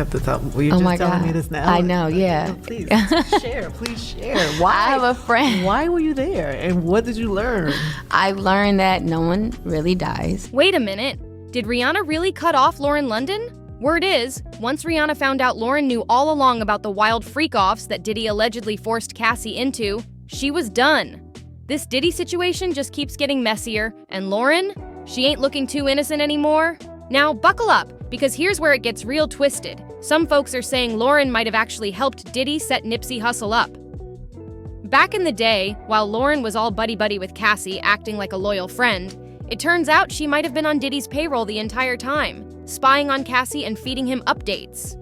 Have to talk. Well, you're Oh just my telling God. me this now. I know, yeah. No, please share. Please share. Why? I have a friend. Why were you there? And what did you learn? I learned that no one really dies. Wait a minute. Did Rihanna really cut off Lauren London? Word is, once Rihanna found out Lauren knew all along about the wild freak-offs that Diddy allegedly forced Cassie into, she was done. This Diddy situation just keeps getting messier, and Lauren, she ain't looking too innocent anymore. Now, buckle up, because here's where it gets real twisted. Some folks are saying Lauren might have actually helped Diddy set Nipsey Hussle up. Back in the day, while Lauren was all buddy-buddy with Cassie, acting like a loyal friend, it turns out she might have been on Diddy's payroll the entire time, spying on Cassie and feeding him updates.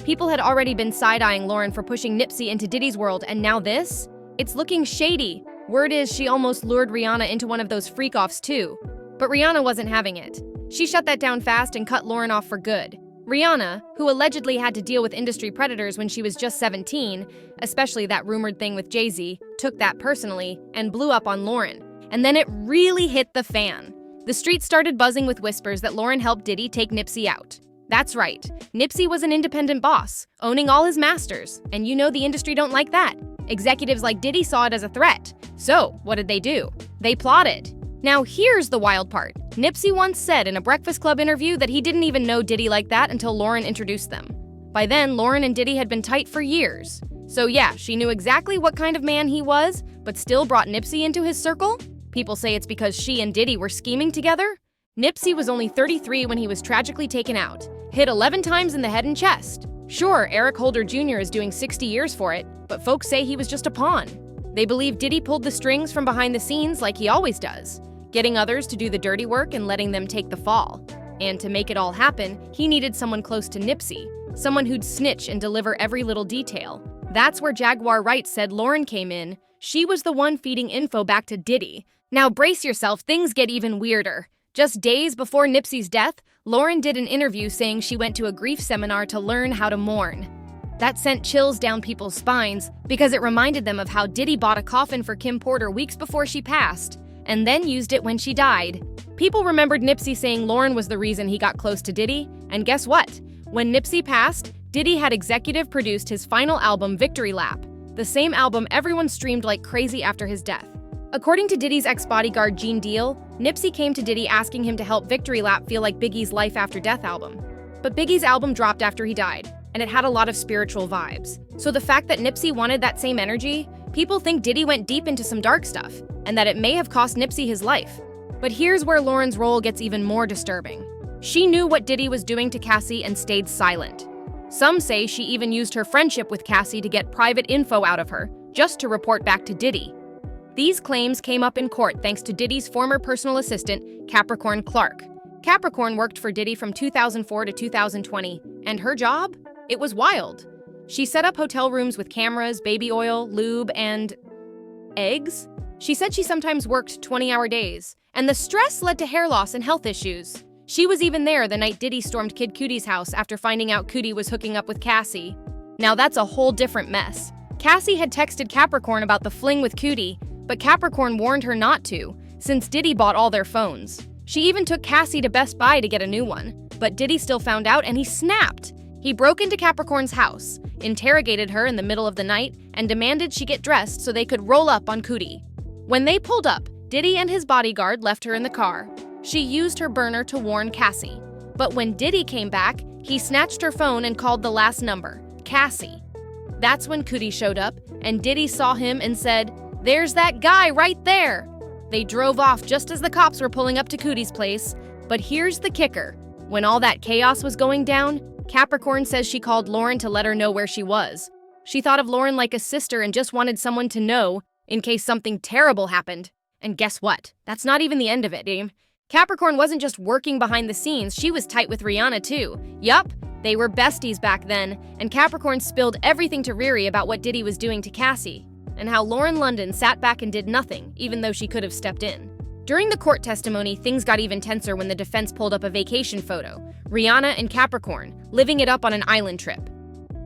People had already been side-eyeing Lauren for pushing Nipsey into Diddy's world, and now this? It's looking shady. Word is she almost lured Rihanna into one of those freak-offs too. But Rihanna wasn't having it. She shut that down fast and cut Lauren off for good. Rihanna, who allegedly had to deal with industry predators when she was just 17, especially that rumored thing with Jay-Z, took that personally and blew up on Lauren. And then it really hit the fan. The streets started buzzing with whispers that Lauren helped Diddy take Nipsey out. That's right, Nipsey was an independent boss, owning all his masters, and you know the industry don't like that. Executives like Diddy saw it as a threat. So, what did they do? They plotted. Now here's the wild part. Nipsey once said in a Breakfast Club interview that he didn't even know Diddy like that until Lauren introduced them. By then, Lauren and Diddy had been tight for years. So yeah, she knew exactly what kind of man he was, but still brought Nipsey into his circle? People say it's because she and Diddy were scheming together? Nipsey was only 33 when he was tragically taken out, hit 11 times in the head and chest. Sure, Eric Holder Jr. is doing 60 years for it, but folks say he was just a pawn. They believe Diddy pulled the strings from behind the scenes like he always does, getting others to do the dirty work and letting them take the fall. And to make it all happen, he needed someone close to Nipsey, someone who'd snitch and deliver every little detail. That's where Jaguar Wright said Lauren came in. She was the one feeding info back to Diddy. Now brace yourself, things get even weirder. Just days before Nipsey's death, Lauren did an interview saying she went to a grief seminar to learn how to mourn. That sent chills down people's spines because it reminded them of how Diddy bought a coffin for Kim Porter weeks before she passed, and then used it when she died. People remembered Nipsey saying Lauren was the reason he got close to Diddy, and guess what? When Nipsey passed, Diddy had executive produced his final album, Victory Lap, the same album everyone streamed like crazy after his death. According to Diddy's ex-bodyguard Gene Deal, Nipsey came to Diddy asking him to help Victory Lap feel like Biggie's Life After Death album. But Biggie's album dropped after he died, and it had a lot of spiritual vibes. So the fact that Nipsey wanted that same energy, people think Diddy went deep into some dark stuff, and that it may have cost Nipsey his life. But here's where Lauren's role gets even more disturbing. She knew what Diddy was doing to Cassie and stayed silent. Some say she even used her friendship with Cassie to get private info out of her, just to report back to Diddy. These claims came up in court thanks to Diddy's former personal assistant, Capricorn Clark. Capricorn worked for Diddy from 2004 to 2020, and her job? It was wild. She set up hotel rooms with cameras, baby oil, lube, and eggs? She said she sometimes worked 20-hour days, and the stress led to hair loss and health issues. She was even there the night Diddy stormed Kid Cudi's house after finding out Cudi was hooking up with Cassie. Now that's a whole different mess. Cassie had texted Capricorn about the fling with Cudi, but Capricorn warned her not to, since Diddy bought all their phones. She even took Cassie to Best Buy to get a new one, but Diddy still found out and he snapped. He broke into Capricorn's house, interrogated her in the middle of the night, and demanded she get dressed so they could roll up on Cudi. When they pulled up, Diddy and his bodyguard left her in the car. She used her burner to warn Cassie. But when Diddy came back, he snatched her phone and called the last number, Cassie. That's when Cudi showed up, and Diddy saw him and said, "There's that guy right there." They drove off just as the cops were pulling up to Cudi's place. But here's the kicker. When all that chaos was going down, Capricorn says she called Lauren to let her know where she was. She thought of Lauren like a sister and just wanted someone to know in case something terrible happened. And guess what? That's not even the end of it, Capricorn wasn't just working behind the scenes, she was tight with Rihanna too. Yup, they were besties back then, and Capricorn spilled everything to Riri about what Diddy was doing to Cassie, and how Lauren London sat back and did nothing, even though she could have stepped in. During the court testimony, things got even tenser when the defense pulled up a vacation photo, Rihanna and Capricorn, living it up on an island trip.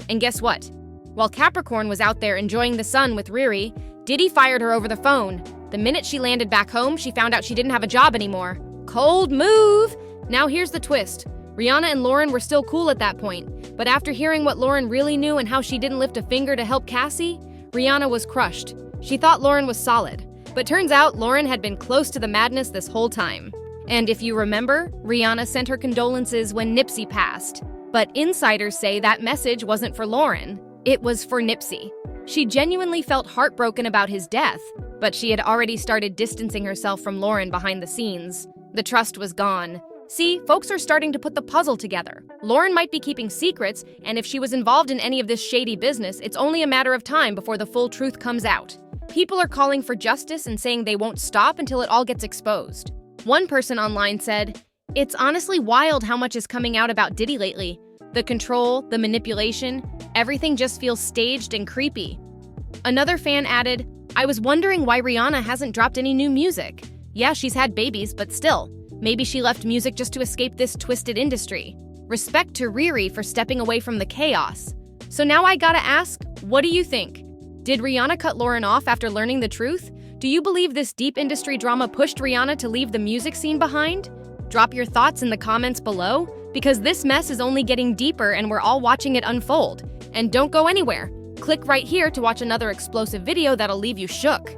And guess what? While Capricorn was out there enjoying the sun with Riri, Diddy fired her over the phone. The minute she landed back home, she found out she didn't have a job anymore. Cold move! Now here's the twist. Rihanna and Lauren were still cool at that point. But after hearing what Lauren really knew and how she didn't lift a finger to help Cassie, Rihanna was crushed. She thought Lauren was solid. But turns out Lauren had been close to the madness this whole time. And if you remember, Rihanna sent her condolences when Nipsey passed. But insiders say that message wasn't for Lauren. It was for Nipsey. She genuinely felt heartbroken about his death, but she had already started distancing herself from Lauren behind the scenes. The trust was gone. See, folks are starting to put the puzzle together. Lauren might be keeping secrets, and if she was involved in any of this shady business, it's only a matter of time before the full truth comes out. People are calling for justice and saying they won't stop until it all gets exposed. One person online said, "It's honestly wild how much is coming out about Diddy lately. The control, the manipulation, everything just feels staged and creepy." Another fan added, "I was wondering why Rihanna hasn't dropped any new music. Yeah, she's had babies, but still. Maybe she left music just to escape this twisted industry. Respect to Riri for stepping away from the chaos." So now I gotta ask, what do you think? Did Rihanna cut Lauren off after learning the truth? Do you believe this deep industry drama pushed Rihanna to leave the music scene behind? Drop your thoughts in the comments below, because this mess is only getting deeper and we're all watching it unfold. And don't go anywhere. Click right here to watch another explosive video that'll leave you shook.